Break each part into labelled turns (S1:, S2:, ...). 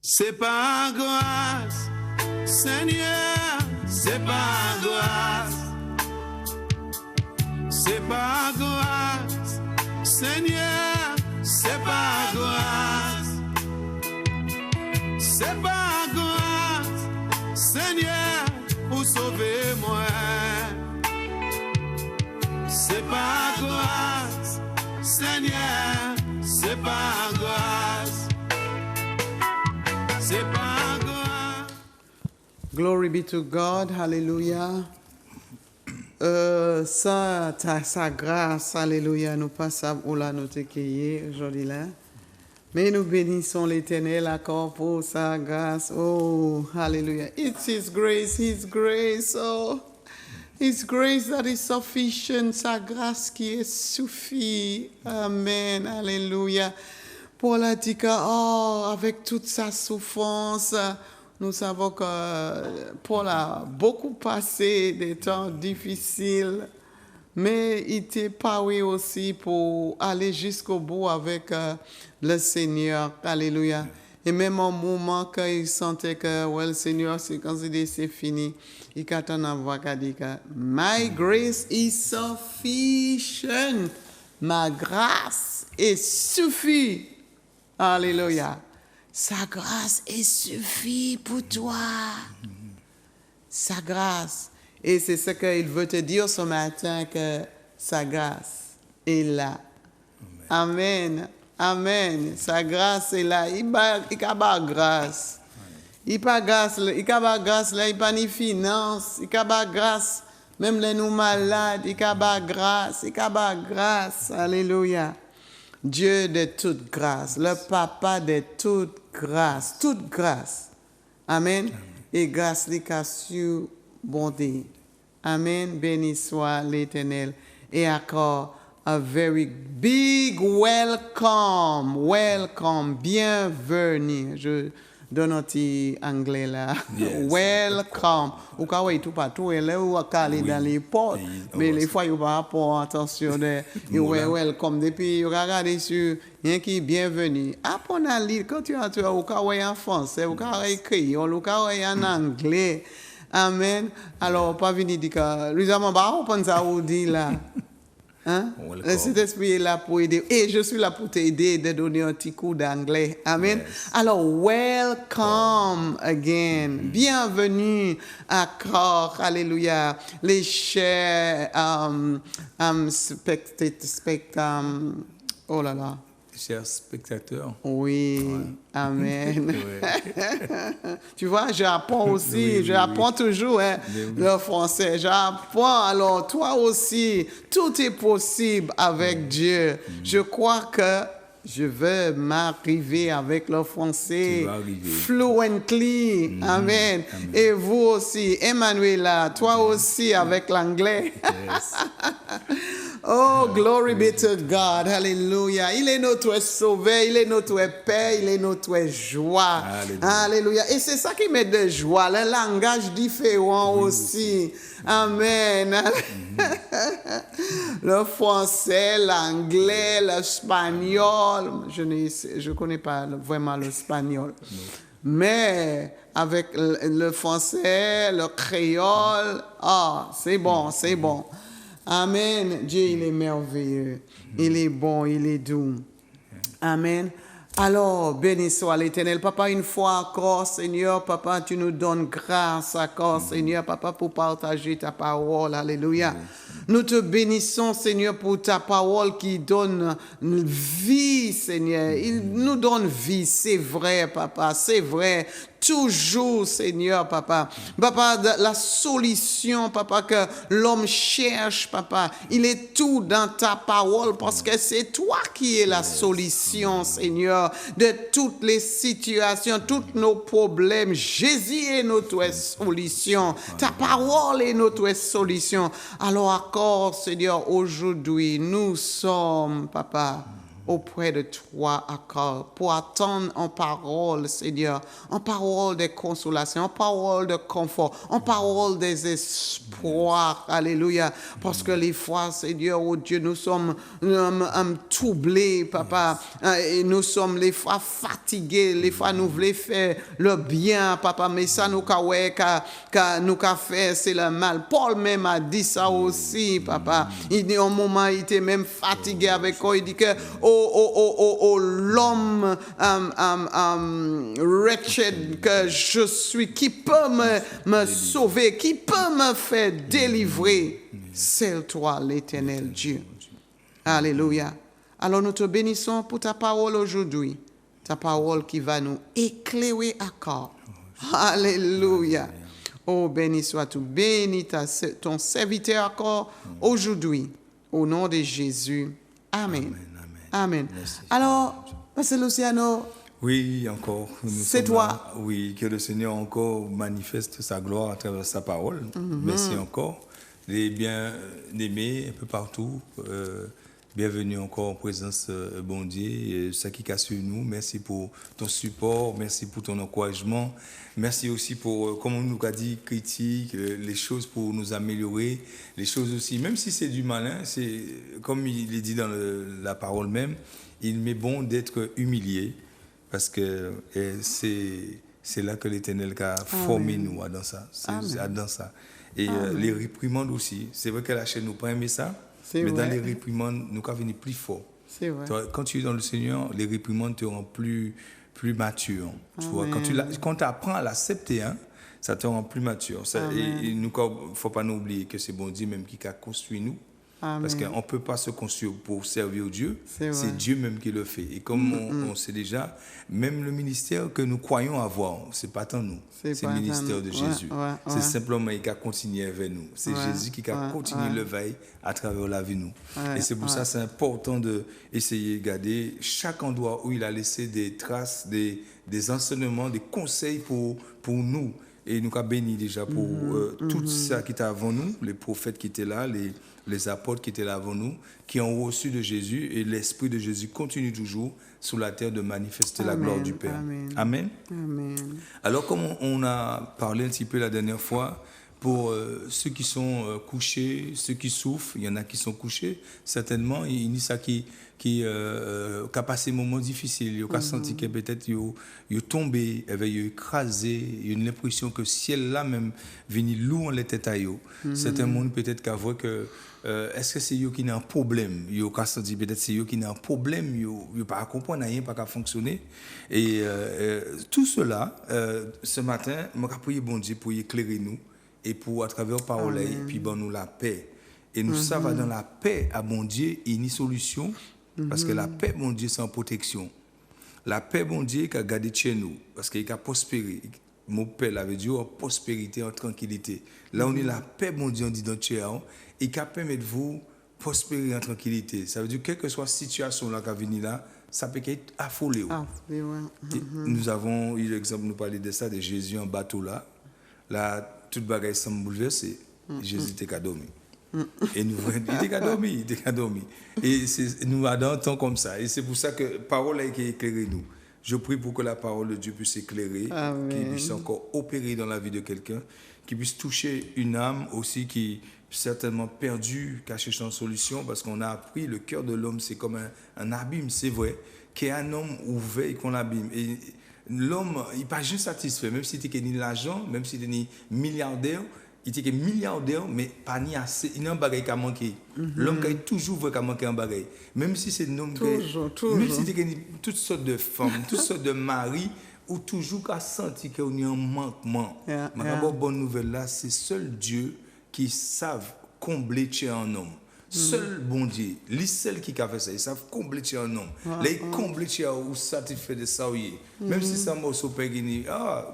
S1: C'est par grâce, Seigneur, c'est par grâce. C'est par grâce, Seigneur, c'est par grâce. C'est par grâce, Seigneur, pour sauver moi. C'est par grâce, Seigneur, c'est par grâce. C'est par grâce.
S2: Glory be to God, hallelujah. Sa grâce, alléluia, nous passons où là nous te cueillir aujourd'hui là. Mais nous bénissons l'Éternel encore pour sa grâce. Oh, hallelujah. It's His grace, oh. His grace that is sufficient, sa grâce qui est suffit. Amen, alléluia. Paul a dit que, avec toute sa souffrance, nous savons que Paul a beaucoup passé des temps difficiles, mais il était paré aussi pour aller jusqu'au bout avec le Seigneur. Alléluia. Et même au moment qu'il sentait que le Seigneur, c'est considéré c'est fini, il attend à voir qu'il dit que My grace is sufficient. Ma grâce est suffit. Alléluia. Sa grâce est suffit pour toi. Sa grâce. Et c'est ce qu'il veut te dire ce matin, que sa grâce est là. Amen. Amen. Sa grâce est là. Il n'a pas grâce. Il n'a pas grâce. Il n'a pas grâce. Il n'a pas ni finance. Il n'a pas grâce. Même les nous malades. Il n'a pas grâce. Il n'a pas grâce. Alléluia. Dieu de toute grâce, le Papa de toute grâce, toute grâce. Amen. Et grâce les sur bonté. Amen. Béni soit l'Éternel. Et encore, a very big welcome, bienvenue. Je donne un petit anglais là. Yes. Welcome. Ou quand tout partout, elle est ou aller dans les portes. Mais les fois, il n'y a pas rapport, attention, il welcome. Depuis, il regarde sur, rien qui bienvenue. Après, on a lu, quand tu as au cas en français, au cas écrit, au cas en anglais. Amen. Alors, pas venir dire que, nous avons pas on ça ou dit là. Hein? Le Saint-Esprit est là pour aider. Et je suis là pour t'aider de donner un petit coup d'anglais. Amen. Yes. Alors, welcome again. Bienvenue encore. Alléluia. Les chers oh là là.
S3: Chers spectateurs.
S2: Oui, ouais. Amen. Ouais. Tu vois, j'apprends aussi, j'apprends toujours le français. J'apprends, alors toi aussi, tout est possible avec Dieu. Je crois que je vais m'arriver avec le français fluently. Amen. Et vous aussi, Emmanuela, toi aussi avec l'anglais. Yes. Oh, glory be to God. Hallelujah. Il est notre sauveur, il est notre Père, il est notre joie. Alléluia. Et c'est ça qui met de joie, le langage différent aussi. Amen. Le français, l'anglais, l'espagnol. Je ne connais pas vraiment l'espagnol. Mais avec le français, le créole, c'est bon, c'est bon. Amen. Dieu, il est merveilleux. Il est bon, il est doux. Amen. Alors, béni soit l'Éternel. Papa, une fois encore, Seigneur, Papa, tu nous donnes grâce encore, Seigneur, Papa, pour partager ta parole. Alléluia. Nous te bénissons, Seigneur, pour ta parole qui donne vie, Seigneur. Il nous donne vie, c'est vrai, Papa, c'est vrai. Toujours, Seigneur, Papa. Papa, la solution, Papa, que l'homme cherche, Papa, il est tout dans ta parole parce que c'est toi qui es la solution, Seigneur, de toutes les situations, tous nos problèmes. Jésus est notre solution. Ta parole est notre solution. Alors, encore, Seigneur, aujourd'hui, nous sommes, Papa, auprès de toi encore, pour attendre en parole, Seigneur, en parole de consolation, en parole de confort, en parole des espoirs. Alléluia. Parce que les fois, Seigneur, oh Dieu, nous sommes troublés, Papa, et nous sommes les fois fatigués, les fois nous voulons faire le bien, Papa, mais ça nous qu'a fait, c'est le mal. Paul même a dit ça aussi, Papa. Il dit, au moment, il était même fatigué avec quoi, il dit que, l'homme wretched que je suis, qui peut me sauver, qui peut me faire délivrer? C'est toi, l'Éternel Dieu. Alléluia. Alors nous te bénissons pour ta parole aujourd'hui, ta parole qui va nous éclairer encore. Alléluia. Oh, béni sois-tu, béni ton serviteur encore aujourd'hui, au nom de Jésus. Amen. Amen.
S3: Merci.
S2: Alors, Pasteur Luciano,
S3: Oui, encore.
S2: C'est toi.
S3: Là. Oui, que le Seigneur encore manifeste sa gloire à travers sa parole. Merci encore. Les bien-aimés un peu partout. Bienvenue encore en présence, bon Dieu, ça qui casse sur nous. Merci pour ton support, merci pour ton encouragement. Merci aussi pour, comme on nous a dit, critique, les choses pour nous améliorer, les choses aussi, même si c'est du malin, c'est comme il est dit dans la parole même, il m'est bon d'être humilié, parce que c'est là que l'Éternel a formé nous, dans ça. Dans ça. Et les réprimandes aussi. C'est vrai que la chaîne nous pas aimé ça. Mais dans les réprimandes, nous avons venir plus fort.
S2: C'est vrai.
S3: Quand tu es dans le Seigneur, les réprimandes te rendent plus mature. Tu vois, quand tu apprends à l'accepter, ça te rend plus mature. Et nous, il ne faut pas nous oublier que c'est bon Dieu même qui a construit nous. Amen. Parce qu'on ne peut pas se construire pour servir Dieu. C'est Dieu même qui le fait. Et comme on sait déjà, même le ministère que nous croyons avoir, ce n'est pas tant nous. C'est le ministère de Jésus. C'est simplement qu'il a continué avec nous. C'est Jésus qui a continué le veille à travers la vie nous. Et c'est pour ça que c'est important d'essayer de garder chaque endroit où il a laissé des traces, des enseignements, des conseils pour nous. Et nous avons béni déjà pour tout ça qui était avant nous, les prophètes qui étaient là, les apôtres qui étaient là avant nous, qui ont reçu de Jésus, et l'Esprit de Jésus continue toujours sur la terre de manifester la gloire du Père. Amen. Amen. Alors, comme on a parlé un petit peu la dernière fois, pour ceux qui sont couchés, ceux qui souffrent, il y en a qui sont couchés, certainement, il y a ça qui a passé un moment difficile, il a senti que peut-être il est tombé, il est écrasé, il a l'impression que le ciel là même vient lourd en les têtes à eux. Certains monde peut-être qui voient que est-ce que c'est eux qui ont un problème, il a senti peut-être c'est eux qui ont un problème, ils ne pas comprendre rien, pas fonctionner. Et tout cela, ce matin, je vais prier bon Dieu pour éclairer nous et pour à travers parole et puis bon nous la paix. Et nous savons dans la paix à bon Dieu, il y a une solution. Parce que la paix, mon Dieu, c'est en protection. La paix, mon Dieu, qui a gardé chez nous. Parce qu'il a prospéré. Mon Père l'avait dit, en prospérité, en tranquillité. Là, on est la paix, mon Dieu, on dit dans Dieu. Et qui permet de vous prospérer en tranquillité. Ça veut dire, quelle que soit la situation là, qui a venu là, ça peut être affolé. Nous avons eu l'exemple, nous parler de ça, de Jésus en bateau là. Là, toute bagaille semble bouleversée. Jésus était qu'à dormir. Et nous voyons, il était qu'à dormir. Et nous avons un temps comme ça. Et c'est pour ça que la parole a été éclairée nous. Je prie pour que la parole de Dieu puisse éclairer, qu'il puisse encore opérer dans la vie de quelqu'un, qu'il puisse toucher une âme aussi qui est certainement perdue, qui a cherché une solution, parce qu'on a appris le cœur de l'homme, c'est comme un abîme, c'est vrai, qu'il y a un homme ouvert et qu'on l'abîme. Et l'homme, il n'est pas juste satisfait, même si tu n'es ni l'argent, même si tu es ni milliardaire, il était milliardaire, mais pas ni assez. Il y a un bagage qui a manqué. L'homme qui a toujours vu qu'il a manqué un bagage. Même si c'est un homme qui même si il y a toutes sortes de femmes, toutes sortes de maris, ou toujours qui a senti qu'il y a un manquement. Ma bonne nouvelle là, c'est seul Dieu qui savent combler chez un homme. Seul bon Dieu, lui seul qui a fait ça, ils savent combler chez un homme. Là, ils comblent chez ou satisfait de ça. Même si ça m'a sauvé,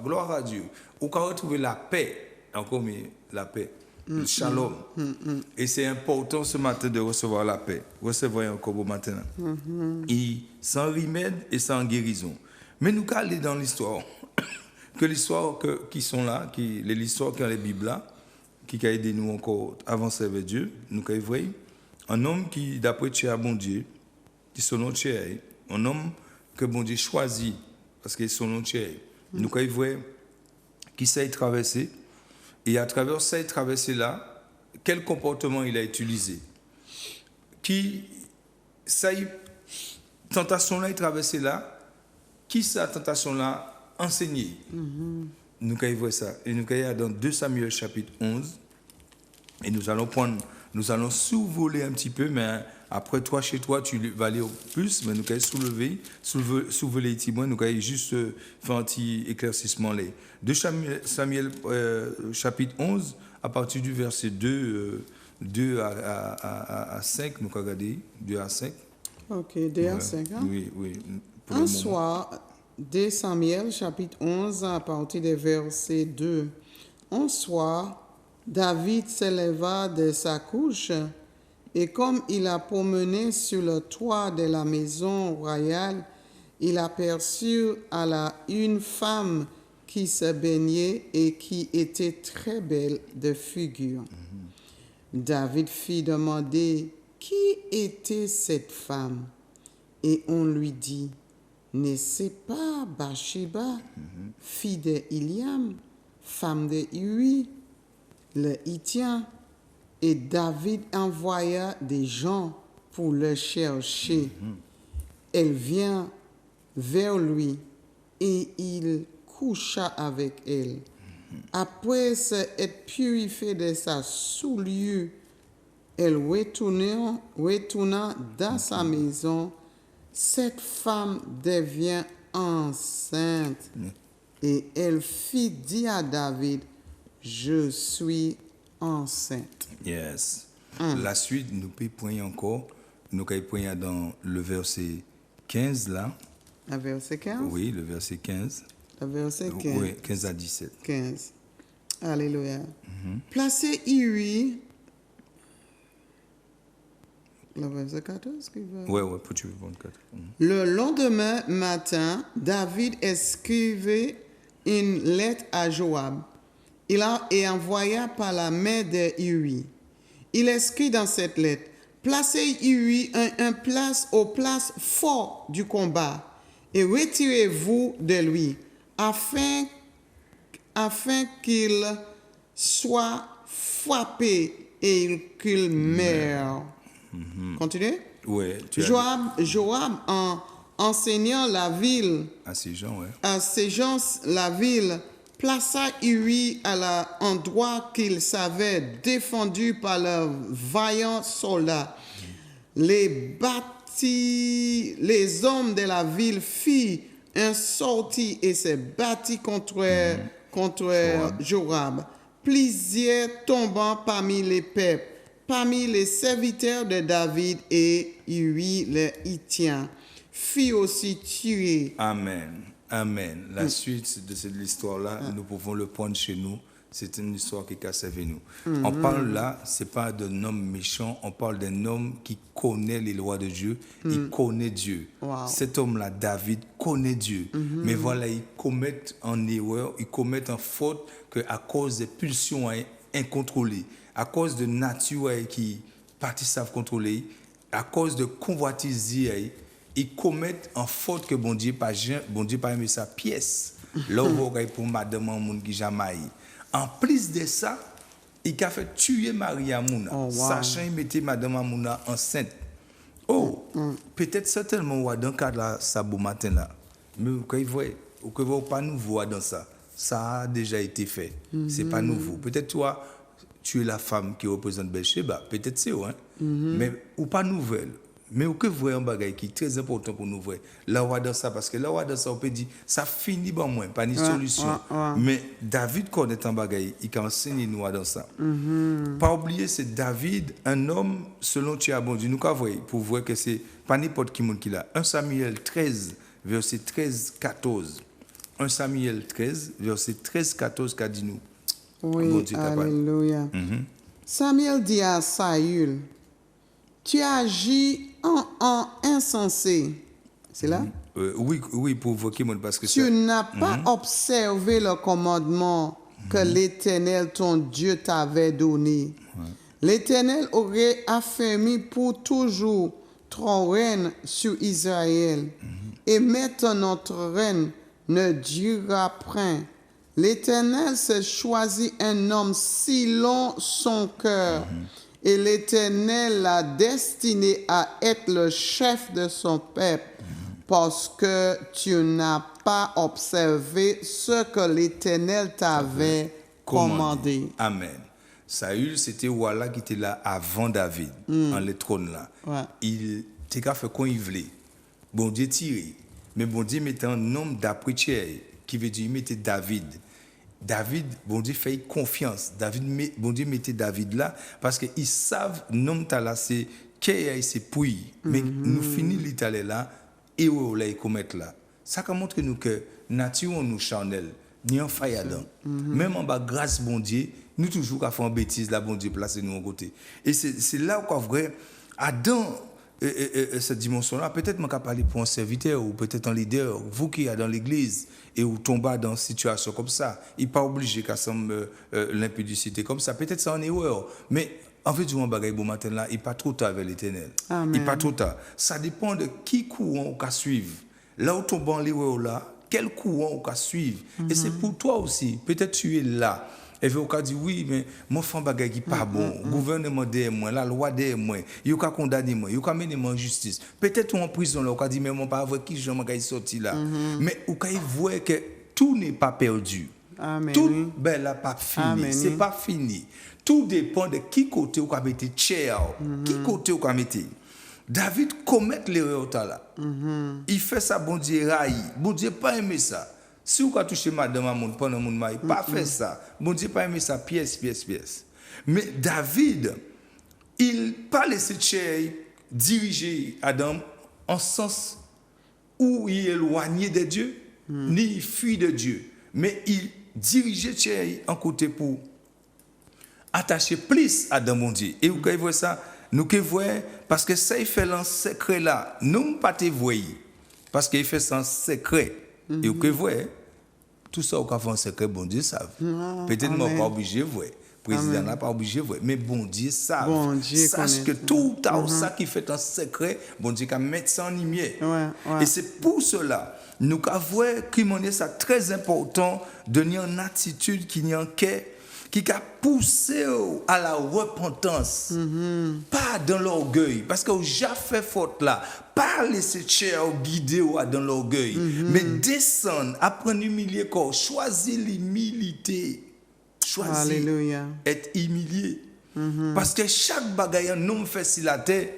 S3: gloire à Dieu. Ou quand on retrouve la paix. Encore mieux, la paix, le shalom. Et c'est important ce matin de recevoir la paix. Recevez encore au matin. Et sans remède et sans guérison. Mais nous allons aller dans l'histoire. Que l'histoire qui sont là, l'histoire qui est dans la Bible là, qui a aidé nous encore à avancer avec Dieu, nous allons voir un homme qui, d'après Dieu, bon Dieu, qui son nom cher, un homme que bon Dieu choisit parce que son nom cher. Nous quand il voit qui s'est traversé et à travers cette traversée là, quel comportement il a utilisé, qui ça tentation là il traversé là, qui sa tentation là enseigné. Nous quand il voit ça et nous quand il y a dans 2 Samuel chapitre 11 et nous allons survoler un petit peu, mais après toi, chez toi, tu vas aller au plus, mais nous allons soulever les témoins, nous allons juste faire un petit éclaircissement. De Samuel chapitre 11, à partir du verset 2 à 5, nous allons regarder, 2 à 5.
S2: Ok, 2 à 5. Hein?
S3: Oui.
S2: Un soir, 2 Samuel chapitre 11, à partir des versets 2. Un soir, David s'éleva de sa couche et comme il a promené sur le toit de la maison royale, il aperçut une femme qui se baignait et qui était très belle de figure. David fit demander qui était cette femme et on lui dit, n'est-ce pas Bathsheba, fille de Eliam, femme de Uri, le Hittien, et David envoya des gens pour le chercher. Elle vient vers lui et il coucha avec elle. Après s'être purifiée de sa souillure, elle retourna dans sa maison. Cette femme devient enceinte et elle fit dire à David, je suis enceinte.
S3: Yes. La suite, nous pouvons prendre encore, nous pouvons prendre dans le verset 15 là.
S2: Le verset 15?
S3: Oui, le verset 15.
S2: Le verset 15.
S3: Oui, 15 à 17.
S2: 15. Alléluia. Placez Uri. Le verset 14 qui va.
S3: Oui, pour tu répondre 4.
S2: Le lendemain matin, David écrivait une lettre à Joab. Et envoya par la main de Uri. Il écrit dans cette lettre, placez Uri aux places fortes du combat et retirez-vous de lui afin qu'il soit frappé et qu'il meure. Continuez.
S3: Oui.
S2: Joab en enseignant la ville
S3: à ces gens,
S2: la ville, plaça Uri à l'endroit qu'il savait défendu par leurs vaillants soldats. Les hommes de la ville firent un sortie et se battirent contre Joab. Plusieurs tombant parmi les peuples, parmi les serviteurs de David, et Uri le Hittien fit aussi tuer.
S3: Amen. La suite de cette histoire-là, nous pouvons le prendre chez nous. C'est une histoire qui a servi nous. On parle là, c'est pas d'un homme méchant, on parle d'un homme qui connaît les lois de Dieu, il connaît Dieu.
S2: Wow.
S3: Cet homme-là, David, connaît Dieu. Mais voilà, il commet en erreur, il commet en faute à cause des pulsions incontrôlées, à cause de nature qui partie savent contrôler, à cause de convoitise, ils commettent en faute que bon Dieu pas aimé sa pièce. Là où pour madame moun qui jamais. En plus de ça, il a fait tuer Marie Amouna, sachant qu'il mettait madame Amouna enceinte. Peut-être certainement dans le cadre de ça bon matin là. Mais quand il voit pas nouveau dans ça, ça a déjà été fait. C'est pas nouveau. Peut-être toi tu es la femme qui représente Bathsheba, peut-être c'est mais ou pas nouvelle. Mais au que vous voyez un bagage qui est très important pour nous voir. Là où dans ça, parce que là où dans ça, on peut dire, ça finit bon moins, pas une solution. Mais David connaît un bagage, il can enseigner nous dans ça. Pas oublier, c'est David, un homme selon tu as bon Dieu. Nous qu'à voir pour voir que c'est pas n'importe qui l'a. 1 Samuel 13, verset 13-14. 1 Samuel 13, verset 13-14 qu'a dit nous.
S2: Oui, bon Dieu, alléluia. Samuel dit à Saül, tu agis en insensé. C'est là?
S3: Oui, pour évoquer mon parce que
S2: tu n'as pas observé le commandement que l'Éternel, ton Dieu, t'avait donné. L'Éternel aurait affermi pour toujours ton règne sur Israël. Et maintenant notre règne ne durera point. L'Éternel s'est choisi un homme si long son cœur. Et l'Éternel l'a destiné à être le chef de son peuple. Parce que tu n'as pas observé ce que l'Éternel t'avait commandé.
S3: Amen. Saül, c'était Ouala qui était là avant David, en le trône là.
S2: Ouais.
S3: Il était fait qu'on y voulait. Bon Dieu tiré. Mais bon Dieu mettait un nom d'après qui veut dire il mettait David. David, bon Dieu fait confiance. Bon Dieu mettait David là parce qu'ils savent nom là c'est c'est puis. Mais nous finissons l'Italie là et où là ils commettent là. Ça montre nous que nature nous charnel, ni en faille dedans. Même en bas grâce bon Dieu, nous toujours à faire une bêtise là bon Dieu placer nous en côté. Et c'est là où quoi vrai Adam cette dimension-là, peut-être je peux parler pour un serviteur ou peut-être un leader, vous qui êtes dans l'église et vous tombez dans une situation comme ça, il n'est pas obligé qu'à l'impudicité comme ça, peut-être c'est en erreur, mais en fait, je vous dis bon matin là, il n'est pas trop tard avec l'Éternel. Il n'est pas trop tard. Ça dépend de qui courant on va suivre. Là où tombe en l'erreur là, quel courant on va suivre. Et c'est pour toi aussi, peut-être tu es là. Et vous avez dit oui, mais mon femme bagay qui pas bon, gouvernement derrière moi, la loi derrière moi, il a condamné moi, il a mené moi en justice. Peut-être en prison là, on a dit mais mon pas avec qui j'en vais sortir là. Mais vous avez vu que tout n'est pas perdu.
S2: Amen.
S3: Tout ben là pas fini, c'est pas fini. Tout dépend de qui côté vous avez été chair, qui côté vous avez été. David commet l'erreur là. Il fait ça bon Dieu raille, bon Dieu pas aimé ça. Si vous avez touché madame à mon pendant mon mari, pas fait ça. Bon Dieu pas aimé ça pièce. Mais David, il pas laissé diriger Adam en sens où il est éloigné de Dieu, ni fuit de Dieu. Mais il dirigeait en côté pour attacher plus à Adam mon Dieu. Et vous voyez ça, nous que voyons, parce que ça il fait dans secret là, nous pas te voyons, parce qu'il fait ça en secret. Et vous voyez, tout ça, au fait en secret, bon Dieu savent. Peut-être moi pas obligé de voir. Le président n'a pas obligé de voir. Mais bon Dieu savent.
S2: Bon Dieu
S3: sache que tout ça qui fait en secret, bon Dieu, qu'à mettre ça en lumière.
S2: Ouais.
S3: Et c'est pour cela, nous avons que ça très important de tenir une attitude qui n'y en qui a poussé à la repentance, pas dans l'orgueil, parce que j'ai fait faute là, pas laisser chair guider dans l'orgueil, mais descendre, apprendre à humilier corps, choisir l'humilité, choisir être humilié, parce que chaque bagaille nous fait sur la terre,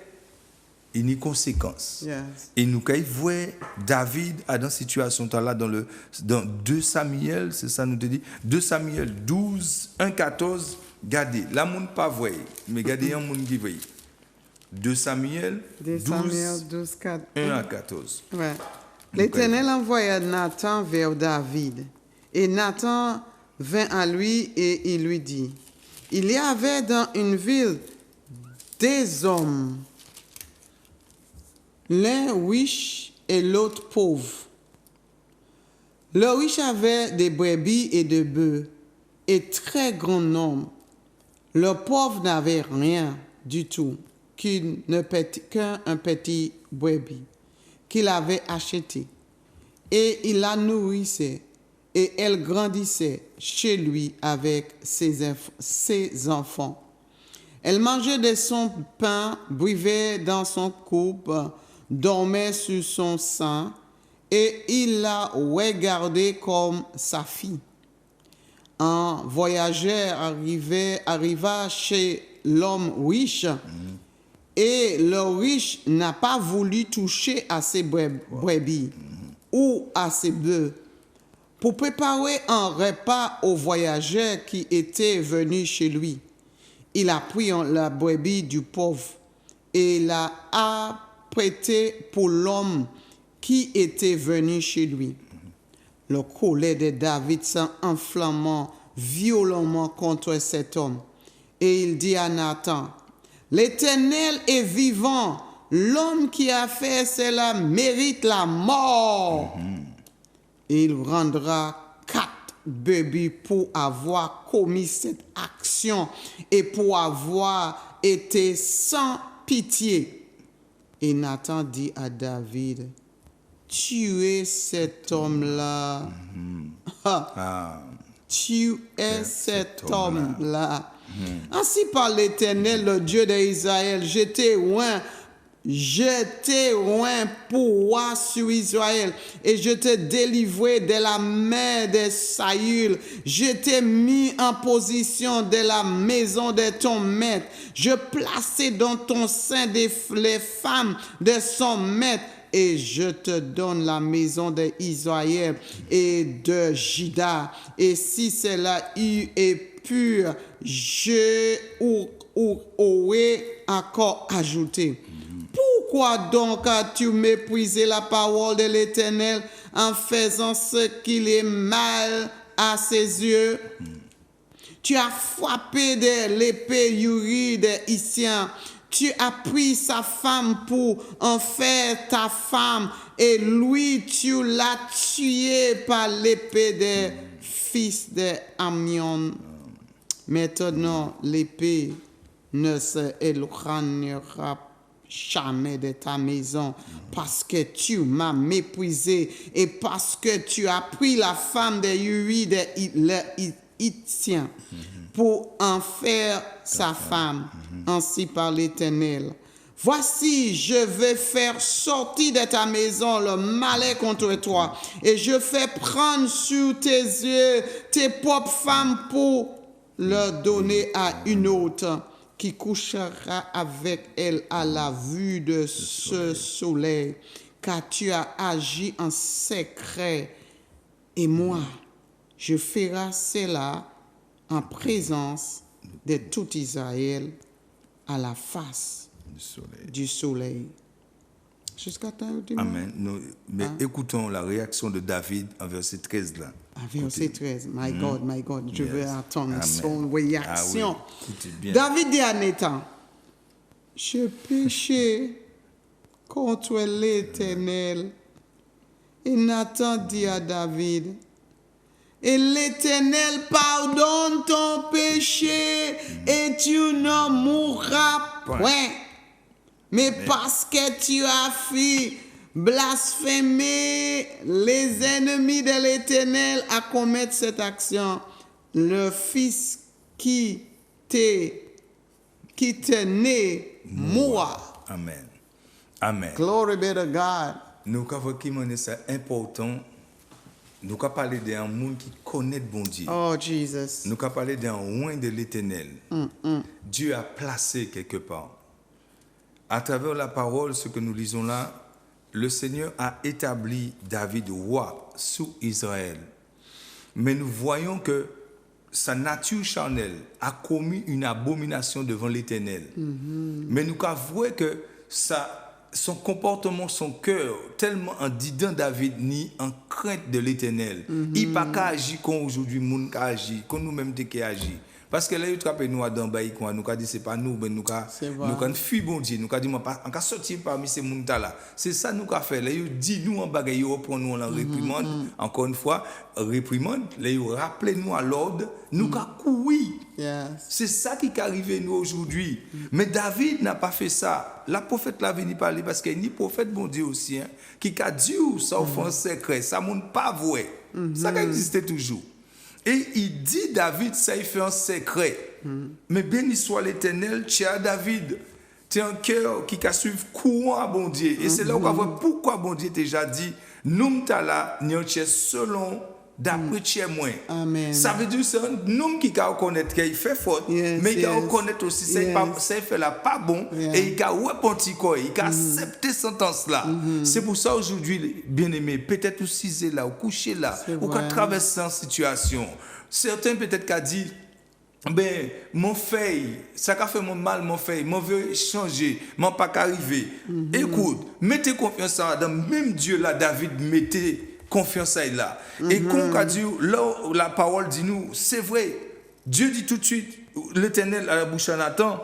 S3: il y a une conséquence.
S2: Yes.
S3: Et nous voyons David dans cette situation là dans 2 Samuel, c'est ça nous te dit 2 Samuel 12 1 14, regardez, là monde pas vrai, mais regardez un monde qui voit. 2 Samuel 12
S2: 4
S3: 1 à 14.
S2: Ouais. L'Éternel envoya Nathan vers David. Et Nathan vint à lui et il lui dit, il y avait dans une ville des hommes, l'un riche et l'autre pauvre. Le riche avait des brebis et des bœufs, et très grand nombre. Le pauvre n'avait rien du tout, qu'un petit brebis qu'il avait acheté. Et il la nourrissait, et elle grandissait chez lui avec ses enfants. Elle mangeait de son pain, buvait dans son coupe, dormait sur son sein, et il la regardait comme sa fille. Un voyageur arriva chez l'homme riche, et le riche n'a pas voulu toucher à ses brebis ou à ses bœufs. Pour préparer un repas au voyageur qui était venu chez lui, il a pris la brebis du pauvre et l'a apprêtée pour l'homme qui était venu chez lui. Le colère de David s'enflamma violemment contre cet homme. Et il dit à Nathan, l'Éternel est vivant, l'homme qui a fait cela mérite la mort. Et il rendra 4 brebis pour avoir commis cette action et pour avoir été sans pitié. Et Nathan dit à David, tuez cet homme-là. Tu es cet homme-là. Ainsi parle l'Éternel, le Dieu d'Israël. J'étais loin pour roi sur Israël, et je t'ai délivré de la main de Saül. Je t'ai mis en position de la maison de ton maître. Je plaçai dans ton sein les femmes de son maître, et je te donne la maison d'Israël et de Juda. Et si cela est pur, je aurais encore ajouté. Pourquoi donc as-tu méprisé la parole de l'Éternel en faisant ce qu'il est mal à ses yeux? Tu as frappé de l'épée Uri de Hissien. Tu as pris sa femme pour en faire ta femme, et lui tu l'as tué par l'épée des fils d'Amnion. Maintenant l'épée ne se éloignera jamais de ta maison, parce que tu m'as méprisé et parce que tu as pris la femme de Uri de Hissien pour en faire sa femme. Ainsi par l'Éternel. Voici, je vais faire sortir de ta maison le malheur contre toi, et je fais prendre sur tes yeux tes propres femmes pour leur donner à une autre qui couchera avec elle à la vue de ce soleil, car tu as agi en secret, et moi, je ferai cela en présence de tout Israël à la face du soleil. Jusqu'à temps où
S3: Amen. Mais écoutons la réaction de David en verset 13 là.
S2: Verset 13. My God, je veux attendre son réaction.
S3: Oui.
S2: David dit à Nathan, je péché contre l'Éternel. Et Nathan dit à David, et l'Éternel pardonne ton péché, et tu ne mourras point. Mais parce que tu as fait blasphémer les ennemis de l'Éternel à commettre cette action, le fils qui t'est né mourra.
S3: Amen. Amen.
S2: Glory be to God.
S3: Nous avons dit c'est important. Nous avons parlé d'un monde qui connaît bon Dieu.
S2: Oh, Jesus.
S3: Nous avons parlé d'un roi de l'Éternel. Dieu a placé quelque part. À travers la parole, ce que nous lisons là, le Seigneur a établi David roi sous Israël. Mais nous voyons que sa nature charnelle a commis une abomination devant l'Éternel. Mais nous avons vu que son comportement, son cœur, tellement en disant David, ni en crainte de l'Éternel. Il n'a pas agi comme aujourd'hui, nous avons agi, comme nous-mêmes qui agi. Parce que là, il trappe nous à Dambaï, nous avons dit c'est pas nous, mais nous avons fui bon Dieu, nous avons dit on va sortir parmi ces gens-là. C'est ça nous avons fait. Là, il dit nous en bagaille, il reprend nous en réprimande. Encore une fois, réprimande, là, il rappelle nous à l'ordre, nous avons couru. C'est ça qui est arrivé nous aujourd'hui. Mais David n'a pas fait ça. La prophète l'a venu parler parce qu'il y a ni prophète bon Dieu aussi, qui a dit ça au fond secret, ça ne pas vrai. Ça existe toujours. Et il dit David, ça il fait en secret. Mais béni soit l'Éternel, tu as David, tu as un cœur qui a suivi courant à bon Dieu. Et c'est là où on va voir pourquoi bon Dieu déjà dit, nous sommes là, nous sommes selon d'après chez moi.
S2: Amen.
S3: Ça veut dire que c'est un homme qui a reconnaître qu'il fait faute, mais il a reconnaître aussi ça fait là pas bon, et il a repenti quoi, il a accepté sentence là. C'est pour ça aujourd'hui, bien aimé, peut-être aussi c'est là, ou couché là, ou qu'à traverser une situation. Certains peut-être qu'à dit ben mon feuille, ça a fait mon mal, mon feuille, mon veut changer, mon pas qu'arriver. Écoute, mettez confiance dans même Dieu là, David mettez confiance à là. Et comme a dit, là la parole dit nous, c'est vrai. Dieu dit tout de suite, l'Éternel à la bouche à Nathan,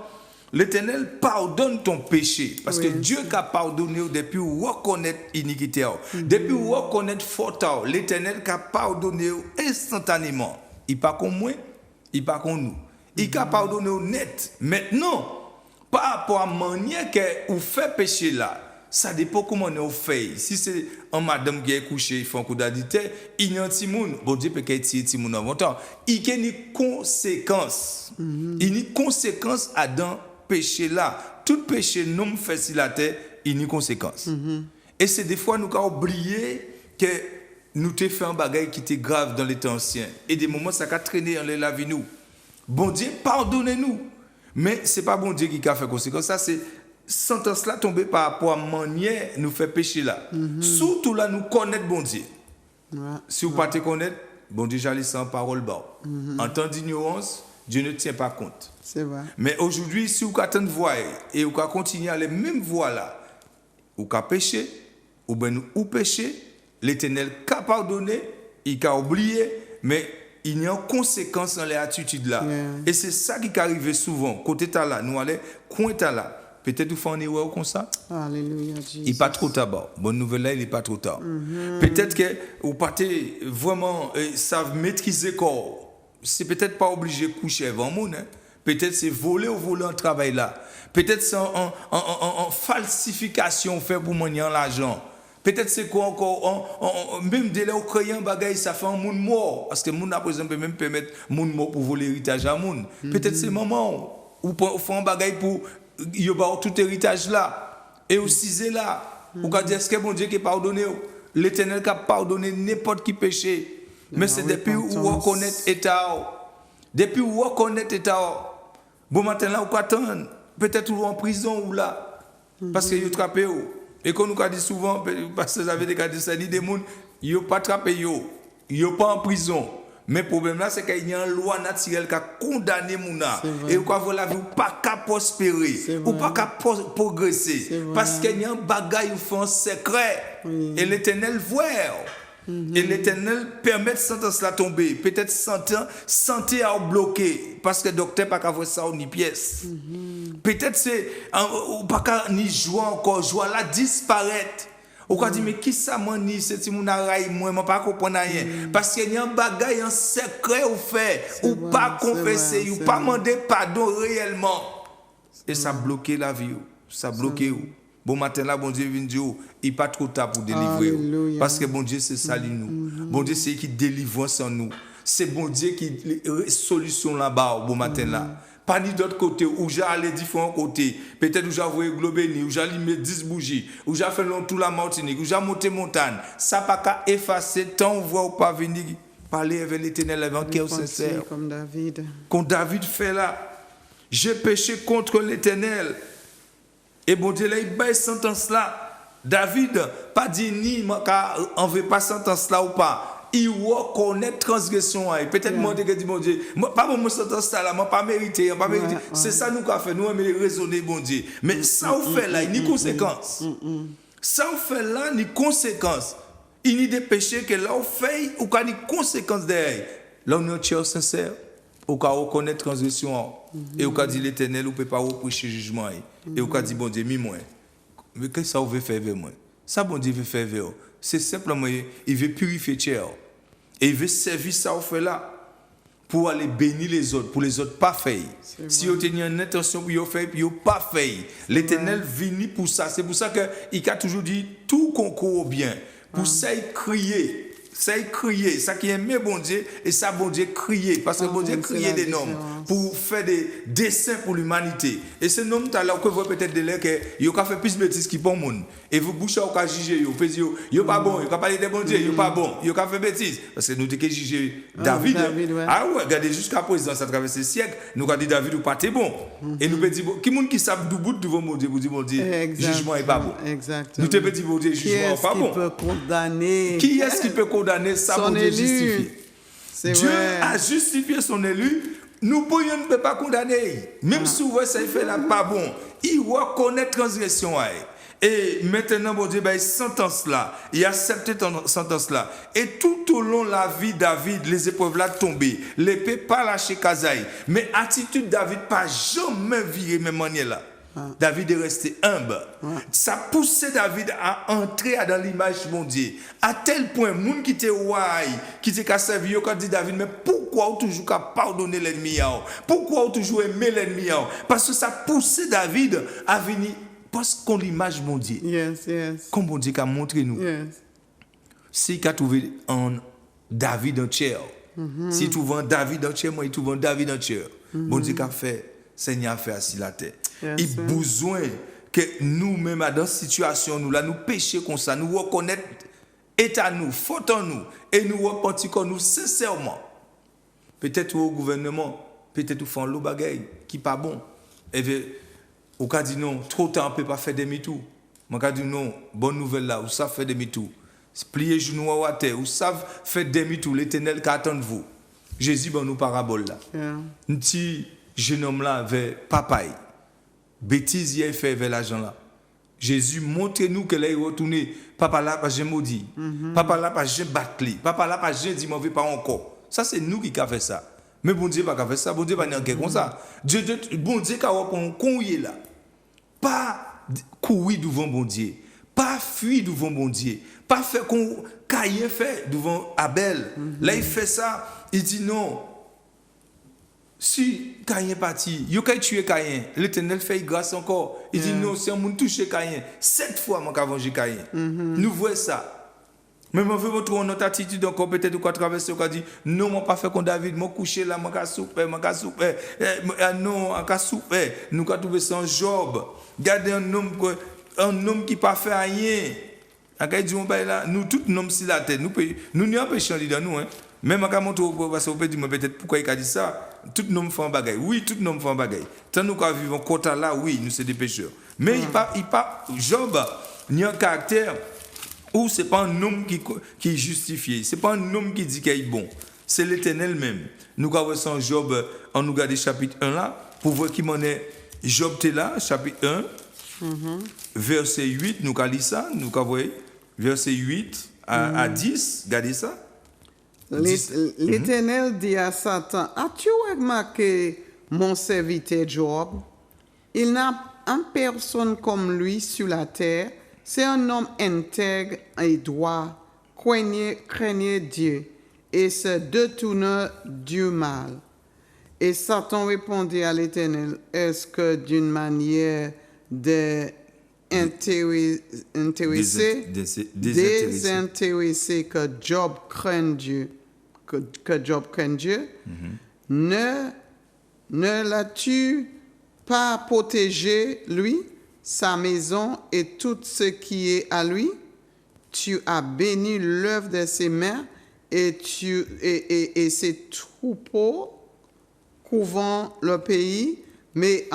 S3: l'Éternel pardonne ton péché. Parce que Dieu a pardonné depuis reconnaître l'iniquité. Depuis reconnaître faute, l'Éternel a pardonné instantanément. Il pas comme moi, il pas comme nous. Il a pardonné net. Maintenant, par rapport à la manière que vous fait péché là, Ça dépend comment on fait. Si c'est un madame qui est couché, il fait un coup d'adité, il y a un petit monde, bon Dieu peut qu'il tire petit monde en temps. Il y a une conséquence. Il y a une conséquence à dans péché là. Tout péché non fait sur la terre, il y a une conséquence. Et c'est des fois nous avons oublié que nous t'ai fait un bagage qui était grave dans les temps anciens. Et des moments ça a traîné dans la vie nous. Bon Dieu, pardonnez-nous. Mais c'est pas bon Dieu qui a fait conséquence. Ça c'est sentence là tombée par rapport à manière nous fait pécher là. Surtout là nous connaître bon Dieu. Si vous ne pas te connaître, bon Dieu j'ai laissé en parole bas. En temps d'ignorance, Dieu ne tient pas compte.
S2: C'est vrai.
S3: Mais aujourd'hui, si vous attendez voie et vous continuez à les mêmes voies là, vous avez péché, ou bien vous péché, l'Éternel a pardonné, il a oublié, mais il y a une conséquence dans les attitudes là. Et c'est ça qui arrive souvent. Côté là, nous allons, coin là. Peut-être vous faites une erreur comme ça.
S2: Alléluia, Jésus.
S3: Il n'est pas trop tard. Bonne nouvelle là, il n'est pas trop tard. Peut-être que vous partez vraiment savent maîtriser le corps. C'est peut-être pas obligé de coucher avant monde. Hein. Peut-être c'est voler ou voler un travail là. Peut-être c'est en falsification fait pour manier l'argent. Peut-être c'est quoi encore, même dès là, au croyant bagaille, ça fait un monde mort. Parce que le monde, par exemple, peut même permettre monde mort pour voler l'héritage à monde. Peut-être c'est maman, ou fait un bagaille pour y avoir tout héritage là. Et aussi c'est là. Ou quand dire, est-ce que bon Dieu qui pardonné, l'Éternel qui a pardonné n'importe qui péché. Mais c'est depuis où on reconnaît l'état. Depuis où on reconnaît l'état. Bon matin là, on attend. Peut-être ou en prison ou là. Parce que vous trappez. Et qu'on nous a dit souvent, parce que vous avez des cas de ça, des gens, ils n'ont pas trappé, ils n'ont pas en prison. Mais le problème là, c'est qu'il y a une loi naturelle qui a condamné les gens. Et vous avez la vie, vous pas qu'à prospérer, ou pas qu'à progresser. Parce qu'il y a un bagage qui fait en secret. Et l'Éternel voit. Et l'Éternel permet de sentence la tomber. Peut-être santé à bloquer. Parce que le docteur n'a pas qu'à voir ça ni pièce. Peut-être c'est pas qu'à ni joie encore. Joie là disparaître. On va dire, mais qui ça m'a dit? C'est si mon araï, moi, je ne pas comprendre rien. Parce qu'il y a un bagage, un secret au fait. Ou pas confesser, ou pas demander pardon réellement. Et ça bloque la vie. Ça bloque. Bon matin là, bon Dieu vient dire, il n'est pas trop tard pour délivrer. Parce que bon Dieu, c'est ça nous. Bon Dieu, c'est qui délivre sans nous. C'est bon Dieu qui solution là-bas, bon matin là. Pas ni d'autre côté, où j'ai allé différents côtés. Peut-être où j'ai envoyé Globénie, où j'ai allumé 10 bougies, où j'ai fait long tout la Martinique, où j'ai monté montagne. Ça pas qu'à effacer tant on voit ou pas venir parler avec l'Éternel avec un cœur sincère.
S2: Comme David.
S3: Comme David fait là. J'ai péché contre l'Éternel. Et bon Dieu, là, il baisse sentence là. David, pas dit ni, on ne veut pas sentence là ou pas. Il reconnaît transgression. Peut-être moi, je dis, bon Dieu, pas mon sentence là, moi, pas mérité. C'est ça nous avons fait. Nous, on a raisonné, bon Dieu. Mais ça, on fait là, il y a une conséquence. Ça, on fait là, il y a une conséquence. Il y a des péchés que là, on fait, ou qu'il y a une conséquence derrière. Là, on est un tiers sincère. Ou qu'on reconnaît transgression. Et ou qu'on dit l'Éternel, ou ne peut pas reprocher jugement. Et ou qu'on dit, bon Dieu, mis-moi. Mais qu'est-ce que ça veut faire avec moi? Ça, bon Dieu veut faire avec moi. C'est simplement, il veut purifier tiers. Et il veut servir ça au fait là. Pour aller bénir les autres, pour les autres pas faire. Si vous avez une intention pour faire, puis vous pas faire. L'Éternel vient pour ça. C'est pour ça qu'il a toujours dit, tout concourt au bien. Pour ça, il criait. Ça crier, ça qui aimait bon Dieu, et ça bon Dieu crier, parce que bon Dieu criait des noms pour faire des dessins pour l'humanité. Et ces noms là que vous peut-être de l'air que yo ka fait plus bêtises qui pour monde. Et vous bouchez au ka juger yo, fait yo pas bon, yo ka parler de bon Dieu, yo pas bon, yo ka fait bêtises parce que nous te que juger David.
S2: Ouais.
S3: Ah ouais, regardez jusqu'à présent ça traverse les siècles, nous a dit David ou pas t'es bon. Et nous peut dire qui monde qui savent du bout devant mon Dieu, vous dit mon Dieu, jugement est pas bon.
S2: Exactement.
S3: Nous te peut dire bon Dieu, jugement pas bon.
S2: Qui peut condamner?
S3: Qui est-ce qui peut condamner ça pour Dieu justifier? Dieu
S2: vrai.
S3: a justifié son élu. Nous ne pouvons pas condamner. Même si vous voyez ça, il fait là pas bon. Il reconnaît transgression. Et maintenant, bon Dieu, il sentence là. Il accepte sentence là. Et tout au long de la vie, David, les épreuves là tombées. L'épée pas lâché Kazaï. Mais attitude David pas jamais viré même manière là. David est resté humble. Ça poussait David à entrer dans l'image de mon Dieu. À tel point, les gens qui étaient ouailles, qui étaient servis, ils ont dit David, mais pourquoi toujours pardonner l'ennemi? Pourquoi toujours aimer l'ennemi? Parce que ça poussait David à venir parce qu'on l'image bon Dieu.
S2: Yes, yes.
S3: Comme bon Dieu qu'a montré nous.
S2: Yes.
S3: Si qu'a trouvé un David en chair. Si tu trouves un David en chair, moi il trouve un David en chair. Bon Dieu qu'a fait, Seigneur a fait assis la terre.
S2: Yes,
S3: Il a besoin que nous-mêmes dans cette situation, nous là, nous pécher comme ça, nous reconnaître état nous, faute en nous, et nous repentir comme nous sincèrement. Peut-être au gouvernement, peut-être au fond l'eau bagaille qui pas bon. Et bien, au cas dit non, trop tard on peut pas faire demi-tour. Mon cas dit non, bonne nouvelle là, ou ça fait demi-tour. Plier genoux à terre, ou savent faire demi-tour, l'Éternel qui attend de vous. Jésus ben nous parabole là.
S2: Yeah.
S3: Un petit jeune homme là vers papa. Bêtise il a fait vers l'argent là. Jésus montre-nous que là il retourné. Papa là pas jamais maudit. Papa là pas jamais battre. Papa là pas jamais dit mauvais pas encore. Ça c'est nous qui a fait ça. Mais bon Dieu pas fait ça. Bon Dieu pas n'en comme ça. Bon Dieu qui a courir là. Pas courir devant bon Dieu. Pas fuir devant bon Dieu. Pas faire qu'on Caïn fait devant Abel. Là il fait ça, il dit non. Si Caïn est parti, il a tué Caïn. L'Éternel fait grâce encore. Il dit non, si on touche Caïn, 7 fois moi venger Caïn. Nous voyons ça. Mais je veux montrer notre attitude encore peut-être qu'on traverse, qu'on dit non, moi pas fait comme David, moi couché là, moi souper, non, on souper. Nous avons trouvé ça en Job. Regardez un homme qui pas fait rien. Nous tous noms sur la tête, nous n'y empêchons dans nous. Même quand on parce que peut dire peut-être pourquoi il a dit ça, tout noms font bagaille. Oui, tout noms font bagaille. Tant nous quand vivons quota là, oui, nous sommes des pécheurs. Mais il pas Job, il y a un caractère où c'est pas un homme qui est justifié, c'est pas un homme qui dit qu'il est bon. C'est l'Éternel même. Nous avons ça en Job, on nous regarde chapitre 1 là pour voir qui m'en est. Job t'es là, chapitre 1. Verset 8, nous avons lu ça, nous avons vu verset 8 à 10, regardez ça.
S2: L'Éternel dit à Satan, as-tu remarqué mon serviteur Job? Il n'a en personne comme lui sur la terre. C'est un homme intègre et droit, craignait Dieu et se détourne du mal. Et Satan répondit à l'Éternel, est-ce que d'une manière désintéressé que Job craigne Dieu, ne l'as-tu pas protégé lui, sa maison et tout ce qui est à lui? Tu as béni l'œuvre de ses mains et ses troupeaux couvrant le pays, mais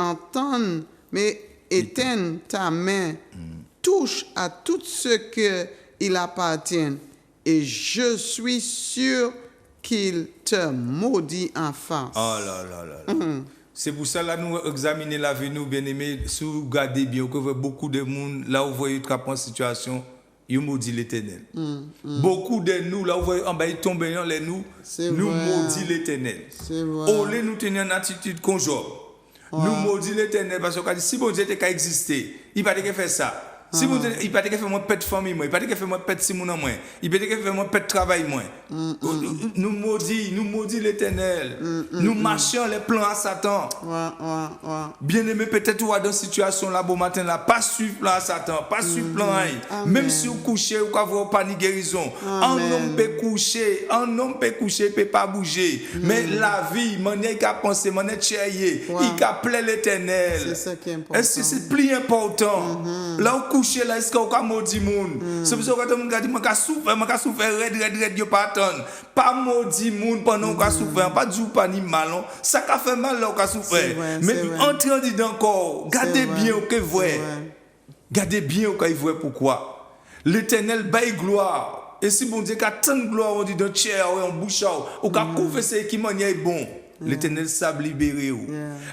S2: éteins ta main, touche à tout ce qu'il appartient, et je suis sûr qu'il te maudit en face.
S3: Oh là là là là. C'est pour ça là nous examiner la vie nous bien aimés, si vous regardez bien que beaucoup de monde là où vous voyez en situation, il maudit l'Éternel. Beaucoup de nous là où vous voyez en bas ils tombent dans les nous maudit l'Éternel. Au lieu nous tenir une attitude comme Job. Nous maudit l'Éternel parce que si bon Dieu était qu'à exister, il pas de faire ça. Si vous il pas de faire moi pète famille moi, il pas de faire moi pète Simon moi, il pas de faire moi pète travail moi. Nous maudit l'Éternel. Nous marchons les plans à Satan. Bien-aimé, peut-être ou dans situation là bon matin là, pas suivre plan à Satan, pas suivre plan. Même si vous couchez ou avoir pas ni guérison, un homme peut coucher, peut pas bouger, mais la vie, manière qu'a penser, manière chérie, il qu'a plaît l'Éternel.
S2: C'est ça qui est important.
S3: Est-ce que c'est plus important? Là où coucher là, est-ce qu'on a maudit monde? C'est pour ça que on dit moi souffrir red yo pas attendre. Pas maudit monde pendant qu'on souffrir, pas du pas ni mal. Ça qu'a fait mal là qu'on souffrir. Mais entrer dedans encore, gardez bien au que vrai. Gardez bien au que vrai pourquoi? L'Éternel baille gloire. Et si bon Dieu qu'a tant de gloire on dit dans chair ou en bouche ou qu'a confesser qui manière bon. L'Éternel sabe libérer.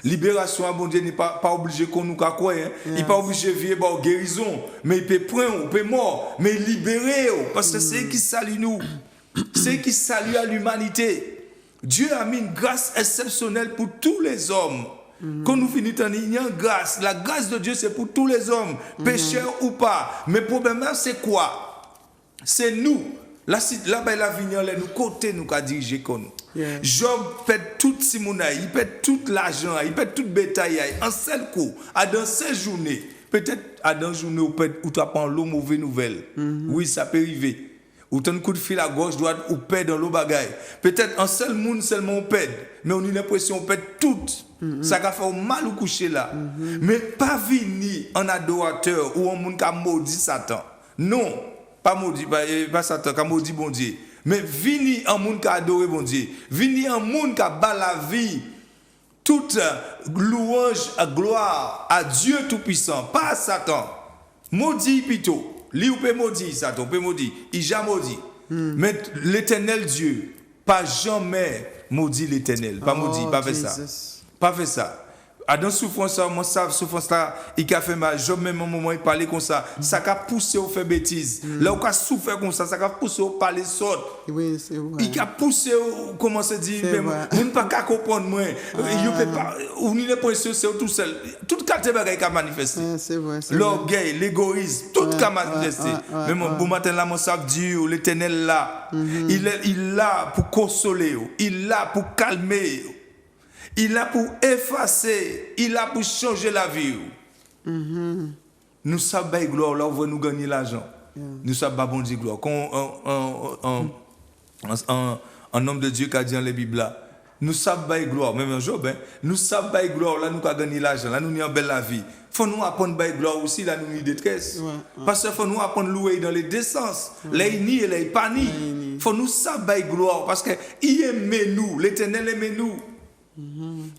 S3: Libération, bon Dieu n'est pas obligé qu'on nous croit. Il n'est pas obligé de vivre guérison. Mais il peut prendre, il peut mort. Mais libérer. Parce que c'est qui salue nous. C'est qui salue à l'humanité. Dieu a mis une grâce exceptionnelle pour tous les hommes. Quand nous finissons, il y a une grâce. La grâce de Dieu, c'est pour tous les hommes. Pécheurs ou pas. Mais le problème, c'est quoi? C'est nous. Là, la vie, nous côté, nous qu'a dirigé comme nous. Job pète tout Simona, il pète tout l'argent, il pète tout bétail en seul coup, dans 16 journées. Peut-être à dans journée où tu apprends l'eau mauvaise nouvelle. Oui, ça peut arriver. Ou tu as un coup de fil à gauche, droite, ou perd dans l'eau bagaille. Peut-être un seul monde seulement on perd, mais on a l'impression qu'on perd tout. Ça va faire mal au coucher là. Mais pas venir en adorateur ou en monde qui a maudit Satan. Non, pas maudit, pas Satan, qui a maudit bon Dieu. Mais venir en monde qui a adoré bon Dieu. Venir en monde qui a bas la vie. Toute louange à gloire à Dieu Tout-Puissant, pas à Satan. Maudit plutôt. Lui ou peut maudit, Satan, peut maudit. Il jamais maudit. Mais l'éternel Dieu, pas jamais maudit l'éternel. Pas maudit, pas fait ça. Pas fait ça. À dans souffrance, moi, ça, souffrance là, il a fait mal. Job, même un moment, il parlait comme ça. Ça a poussé au faire bêtise. Là où il a souffert comme ça a poussé au parler sort.
S2: Oui, c'est vrai.
S3: Il a poussé au commencer à dire, vous ne pouvez pas comprendre moi. Ou ni les points c'est tout seul. Tout quatre bagages qui a manifesté.
S2: C'est vrai.
S3: L'orgueil, l'égoïsme, tout qui a manifesté. Mais bon matin là, mon savent dire, l'éternel là, il est là pour consoler, il est là pour calmer. Il est là pour effacer, il est là pour changer la vie. Nous savons bien gloire, là où nous gagner l'argent. Nous savons pas bon Dieu gloire. Quand un homme de Dieu qui a dit dans la Bible là, nous savons bien gloire, même un jour, nous savons bien gloire, là nous avons gagné l'argent, là nous avons belle la vie. Il faut nous apprendre bien gloire aussi, là nous avons détresse. Parce qu'il faut nous apprendre à louer dans les deux sens. Les ni et les pas ni. Il faut nous savoir bien gloire, parce qu'il aime nous, l'éternel aime nous.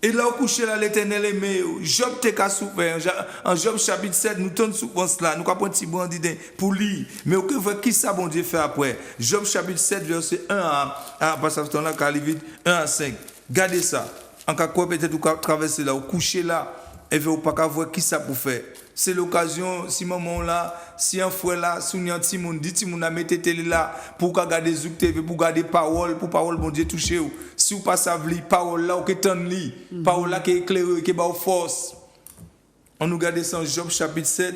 S3: Et là, au coucher, là, l'éternel aimé, Job te qu'a souffert. En Job chapitre 7, nous tenons souffrance là. Nous avons un petit bon d'idée pour lire. Mais qui ça, bon Dieu, fait après? Job chapitre 7, verset 1 à parce que là, quand vite, 1 à 5. Gardez ça. En cas quoi, peut-être, vous traverser là, au coucher là, et vous pas qu'à voir qui ça pour faire. C'est l'occasion, si maman là, si un frère là, si un petit monde, dit si mon a mis télé là, pour garder Zouk TV, pour garder parole, pour parole, bon Dieu, toucher ou. Si vous pas savez parole là, ou que t'en lit, parole là qui est éclairée, qui est bas force. On nous garde ça en Job chapitre 7.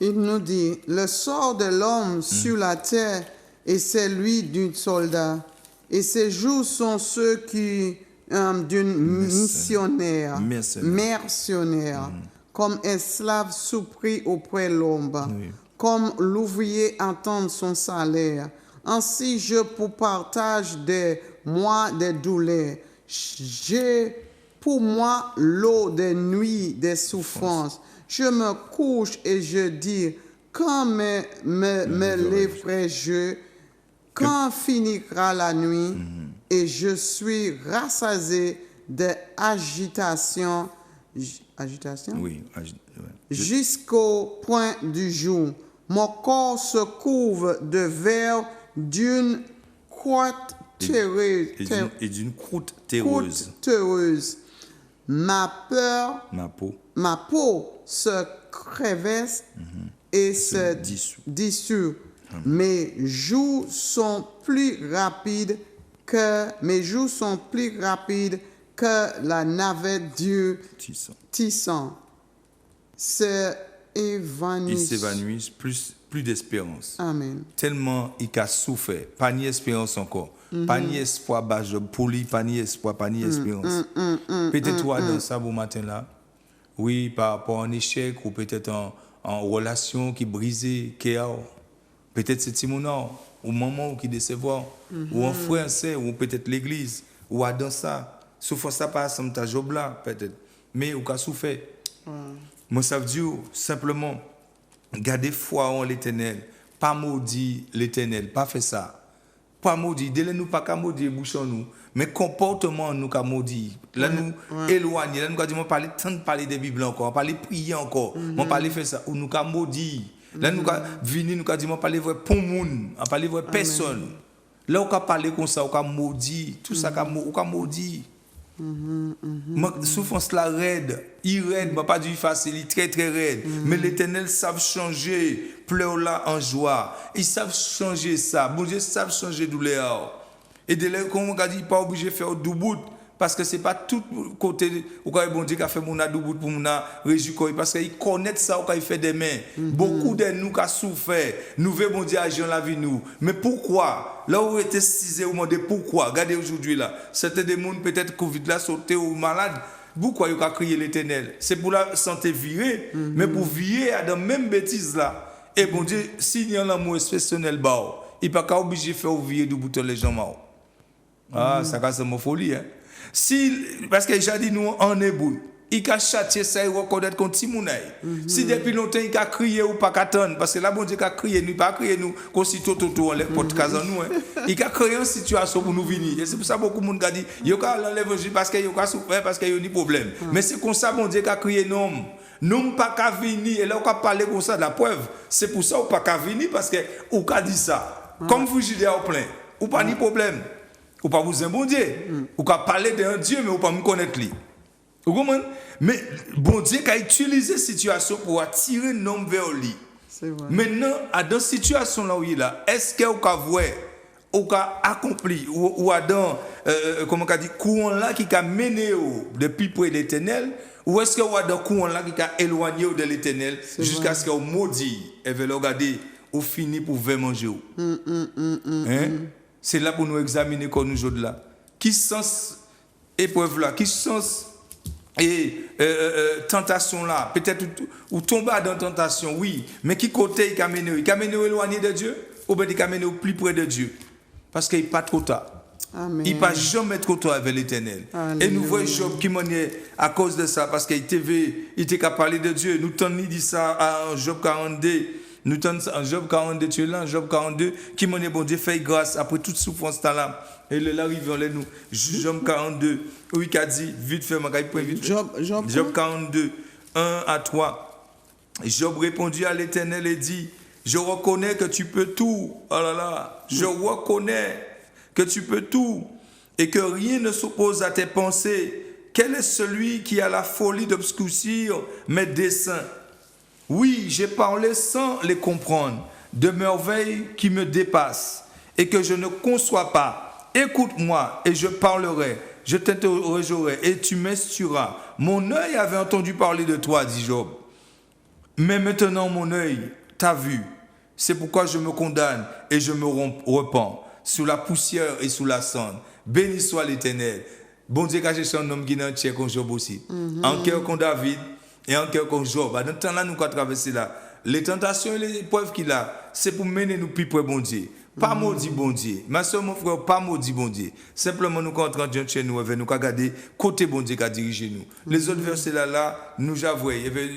S2: Il nous dit, le sort de l'homme sur la terre est celui d'un soldat, et ses jours sont ceux qui d'une mercenaire. Comme esclave surpris auprès de l'ombre, comme l'ouvrier attend son salaire. Ainsi, je pour partage des mois de douleur. J'ai pour moi l'eau des nuits des souffrances. Je me couche et je dis, quand me lèverai-je, quand finira la nuit, et je suis rassasié d'agitation.
S3: Oui.
S2: Jusqu'au point du jour. Mon corps se couvre de verre d'une croûte terreuse.
S3: Et d'une croûte terreuse.
S2: Ma peau se crevasse et se dissout. Mes jours sont plus rapides que la navette du Tissan.
S3: Il s'évanouit, plus d'espérance.
S2: Amen.
S3: Tellement il a souffert, pas ni espérance encore. Pas ni espoir, pour lui, pas ni espoir, pas ni espérance. Peut-être toi dans ça, bon matin là, oui, par rapport à un échec, ou peut-être en relation qui brisée, qui a. Peut-être c'est Timouna, ou maman qui décevoir, ou un frère, ou peut-être l'église, ou à dans ça. Souffrance ça pas ensemble ta job là, peut-être. Mais ou qu'a souffert. Moi, ça veut dire simplement, garder foi en l'éternel, pas maudit l'éternel, pas faire ça. Pas maudit, dès nous pas qu'à maudire bouchons nous, mais comportement nous qu'à maudire. Là nous éloigner, là nous qu'à dire on parler tant de parler des Bibles encore, on parler prier encore, on parler faire ça ou nous qu'à maudire. Là nous qu'à venir nous qu'à dire on parler vrai pour monde, on parler vrai personne. Là on qu'à parler comme ça, on qu'à maudire, tout ça qu'à maudire. Souffrance la raide, il raide, pas du facile, il très très raide. Mais l'Éternel savent changer, pleure là en joie. Ils savent changer ça. Bon Dieu savent changer douleur. Et de là, comme on a dit, pas obligé de faire du bout. Parce que ce n'est pas tout côté où bon Dieu a fait mon doubout pour mon réjouir. Parce qu'il connaît ça où il fait des mains. Beaucoup de nous qui ont souffert, nous voulons bon Dieu agir dans la vie nous. Mais pourquoi? Là où était cisé, vous demandez pourquoi? Regardez aujourd'hui là. C'était des gens peut-être Covid là sauté ou malade. pourquoi il a crié l'Éternel? C'est pour la santé virée, mais pour virer à dans même bêtise là. Et bon Dieu, s'il y a un amour exceptionnel, il n'est pas obligé de faire virer du bouton les gens morts. Ah, ça casse mon folie. Hein? Parce que j'ai dit nous en hébreu, il a châtié ça et reconnaître contre Timounay. Si depuis longtemps il a crié ou pas qu'attendre, parce que là, bon Dieu a crié, nous pas crié nous, comme si tout on les portes cas en nous. Il a créé une situation pour nous venir. Et c'est pour ça que beaucoup de monde a dit, il y a l'évangile parce qu'il y a souffert, parce qu'il y a des problèmes. Mais c'est comme ça, bon Dieu a crié non. Nous pas qu'à venir. Et là, on a parlé comme ça de la preuve. C'est pour ça qu'on pas qu'à venir, parce que on a dit ça. Comme vous jugez au plein, ou pas de problème. Ou pas vous un bon Dieu. Ou pas parler d'un Dieu, mais ou pas me connaître lui. Vous comprenez? Mais bon Dieu a utilisé cette situation pour attirer l'homme vers lui.
S2: C'est vrai.
S3: Maintenant, dans cette situation là où il est là, est-ce que vous avez vu, ou accompli, ou dans, comment on dit, courant là qui a mené depuis près de l'Éternel, ou est-ce que vous avez dans courant là qui a éloigné de l'Éternel jusqu'à ce que vous maudit et vous regardez ou fini pour vous manger? Hein? C'est là pour nous examiner comme nous aujourd'hui là. Qui sens épreuve là, qui sens et tentation là, peut-être ou tomber dans tentation, oui, mais qui côté il a mené éloigné de Dieu ou bien il a mené au plus près de Dieu? Parce qu'il n'est pas trop tard.
S2: Amen.
S3: Il ne pas jamais trop tard avec l'Éternel. Et nous voyons Job qui m'en est à cause de ça, parce qu'il était qu'à parler de Dieu. Nous t'en dit ça en Job 42. Nous t'en en Job 42, tu es là, en Job 42, qui m'en est bon Dieu fait grâce après toute souffrance là. Et là, arrivons là nous. Job 42, oui, qui a dit, vite fait, vite fait. Job 42, 1 à 3. Job répondit à l'Éternel et dit, je reconnais que tu peux tout. Oh là là, je reconnais que tu peux tout et que rien ne s'oppose à tes pensées. Quel est celui qui a la folie d'obscurcir mes desseins? Oui, j'ai parlé sans les comprendre, de merveilles qui me dépassent et que je ne conçois pas. Écoute-moi et je parlerai, je t'interrogerai et tu m'instruiras. Mon œil avait entendu parler de toi, dit Job. Mais maintenant mon œil t'a vu. C'est pourquoi je me condamne et je me repens sous la poussière et sous la cendre. Béni soit l'Éternel. Bon Dieu, quand j'ai un homme qui n'a pas comme Job aussi. En cœur comme David et en cœur comme Job. Dans le temps là, nous avons traversé là. Les tentations et les épreuves qu'il a, c'est pour mener nous plus près bon Dieu. Pas maudit bon Dieu. Ma soeur, mon frère, pas maudit bon Dieu. Simplement, nous, quand on rentre chez nous, nous avons regardé côté bon Dieu qui a dirigé nous. Les autres versets là, nous avouons,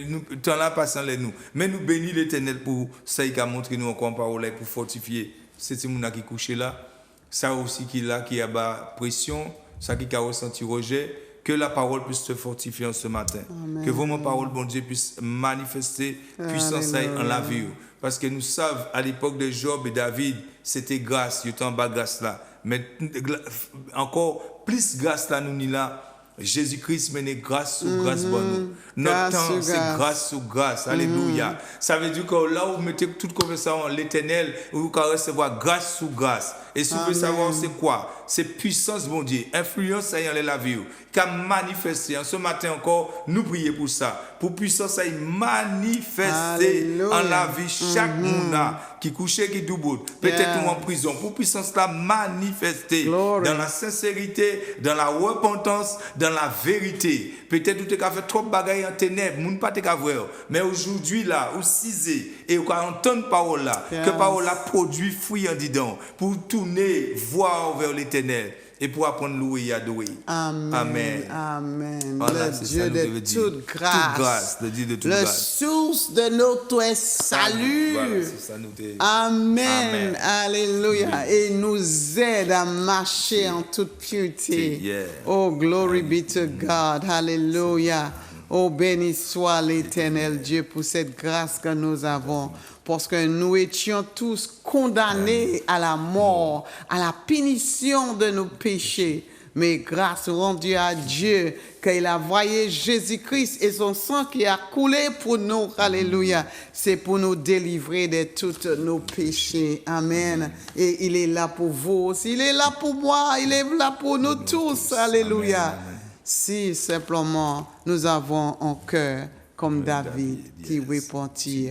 S3: nous, temps là, passant les nous. Mais nous bénissons l'Éternel pour ça, il a montré nous encore en parole pour fortifier. C'est ce monde qui est couché là. Ça aussi qui a bas pression, ça qui a ressenti rejet. Que la parole puisse se fortifier en ce matin. Amen. Que vraiment parole, bon Dieu, puisse manifester puissance en la vie. Parce que nous savons, à l'époque de Job et David, c'était grâce, il était en bas grâce là. Mais encore plus grâce là, nous n'y là. Jésus-Christ mène grâce sur grâce pour nous. Notre temps, c'est grâce sur grâce. Alléluia. Ça veut dire que là où vous mettez toute conversation en l'Éternel, vous pouvez recevoir grâce sur grâce. Et si vous voulez savoir c'est quoi? C'est puissance, bon Dieu, influence ayant la vie, qui a manifesté. En ce matin encore, nous prions pour ça. Pour puissance ayant manifesté en la vie chaque monde qui couchait, qui double, peut-être en prison. Pour puissance là manifester dans la sincérité, dans la repentance, dans la vérité. Peut-être que tu as fait trop de bagailles en ténèbres, moun pas te voir. Mais aujourd'hui là, ou cisé, et vous entendre parole là, que parole là produit fruit en dedans, pour tourner, voir vers l'Éternel. Et pour apprendre à louer et adorer. Amen.
S2: Amen. Amen.
S3: Voilà,
S2: le Dieu de toute grâce.
S3: Toute grâce. Le Dieu de toute grâce.
S2: Source de notre salut.
S3: Voilà, c'est ça, nous
S2: Amen.
S3: Amen.
S2: Alléluia. Oui. Et nous aide à marcher en toute pureté.
S3: Yeah.
S2: Oh, glory be to God. Hallelujah. Oh, béni soit l'Éternel Dieu pour cette grâce que nous avons. Parce que nous étions tous condamnés à la mort, à la punition de nos péchés. Mais grâce rendue à Dieu, qu'il a envoyé Jésus-Christ et son sang qui a coulé pour nous. Alléluia. C'est pour nous délivrer de tous nos péchés. Amen. Et il est là pour vous aussi. Il est là pour moi. Il est là pour nous tous. Alléluia. Amen. Si simplement nous avons un cœur comme David qui repentit.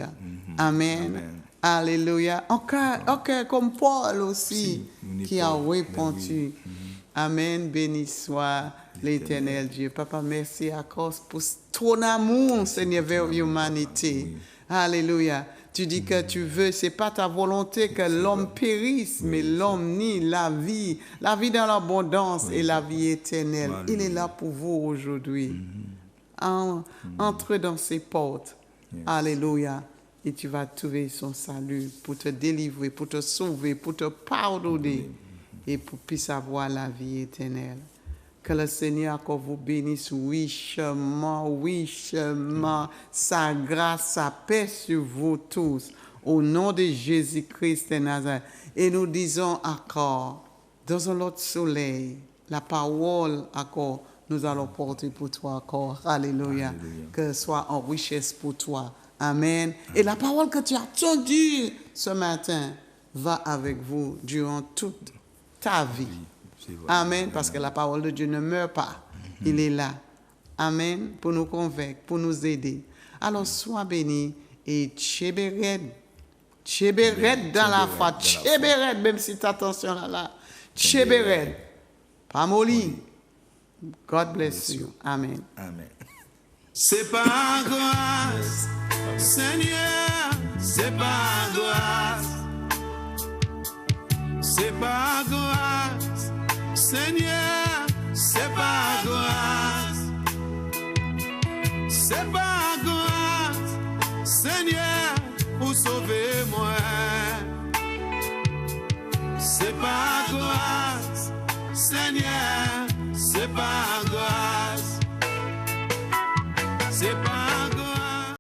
S2: Amen. Amen. Alléluia. Un cœur comme Paul aussi qui a repenti. Amen. Béni soit l'Éternel Dieu. Papa, merci à cause pour ton amour, Seigneur, vers l'humanité. Alléluia. Tu dis que tu veux, c'est pas ta volonté que l'homme périsse, mais l'homme nie la vie dans l'abondance et la vie éternelle. Il est là pour vous aujourd'hui. Entre dans ses portes. Alléluia. Et tu vas trouver son salut pour te délivrer, pour te sauver, pour te pardonner et pour puisse avoir la vie éternelle. Que le Seigneur encore vous bénisse richement, richement. Sa grâce, sa paix sur vous tous. Au nom de Jésus-Christ de Nazareth. Et nous disons encore, dans un autre soleil, la parole encore, nous allons porter pour toi encore. Alléluia. Que ce soit en richesse pour toi. Amen. Et la parole que tu as entendue ce matin va avec vous durant toute ta vie. Amen. Parce que la parole de Dieu ne meurt pas. Il est là. Amen. Pour nous convaincre, pour nous aider. Alors sois béni et tchébéred. Tchébéred dans la foi. Tchébéred, même si ta attention là. Tchébéred. Pas molly. God bless you. Amen.
S3: Amen.
S1: C'est par grâce, Seigneur, c'est par grâce. C'est par grâce, Seigneur, c'est par grâce. C'est par grâce, Seigneur, pour sauver moi. C'est par grâce, Seigneur, c'est par grâce. C'est pas